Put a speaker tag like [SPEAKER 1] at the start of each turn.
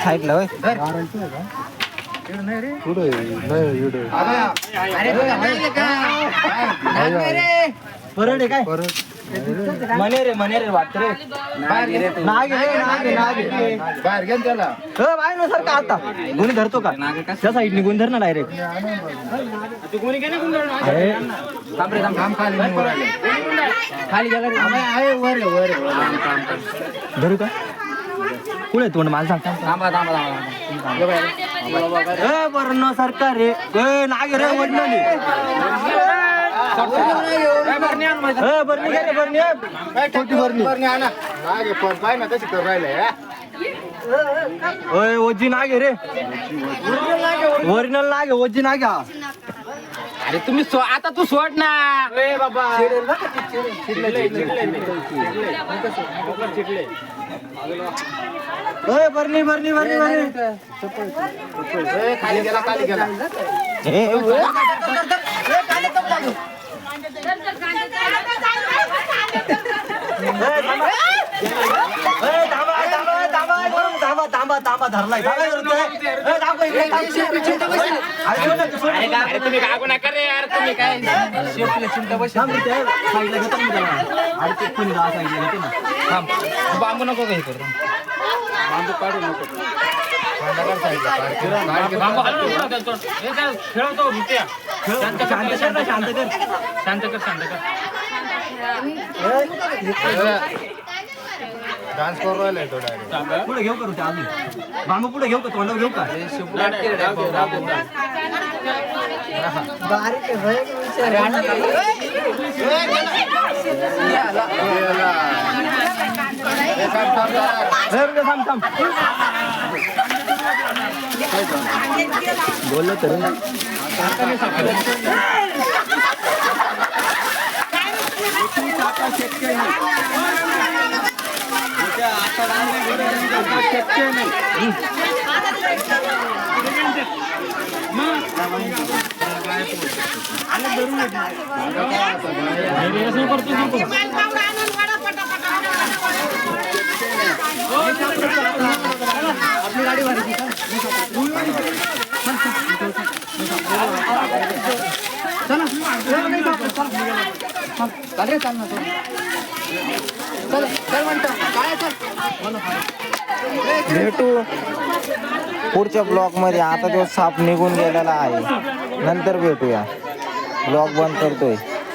[SPEAKER 1] साईडला होय परड आहे काय मने रे वाटत रे नाग
[SPEAKER 2] बाहेर घ्या त्याला
[SPEAKER 1] बाय नुसार का आता गुन्हे धरतो का त्या साईडने गुन्हे धर ना डायरेक्ट खाली गेला धरू का कुठे तोंड मला सांग बरं न सरकार रे नाग रे वडली ओजी नागे रे ओरिजिनल नागे ओजी नागे
[SPEAKER 3] अरे तुम्ही आता तू सोड ना
[SPEAKER 1] बाबा बरणी
[SPEAKER 2] खाली गेला
[SPEAKER 1] तांबा धरलाय
[SPEAKER 3] तुम्ही कागू नका रे यार तुम्ही काय बांबू नको काही करू बांबू काढू नको खेळतो शांत कर
[SPEAKER 2] डान्स करू राहिलाय तो डायरेक्ट
[SPEAKER 1] पुढे घेऊ करू त्या अजून बांबू पुढे घेऊ का तोंडावर घेऊ का बोललो तर आपली गाडी भरायची भेटू पुढच्या ब्लॉक मध्ये. आता तो साप निघून गेलेला आहे, नंतर भेटूया. ब्लॉग बंद करतोय.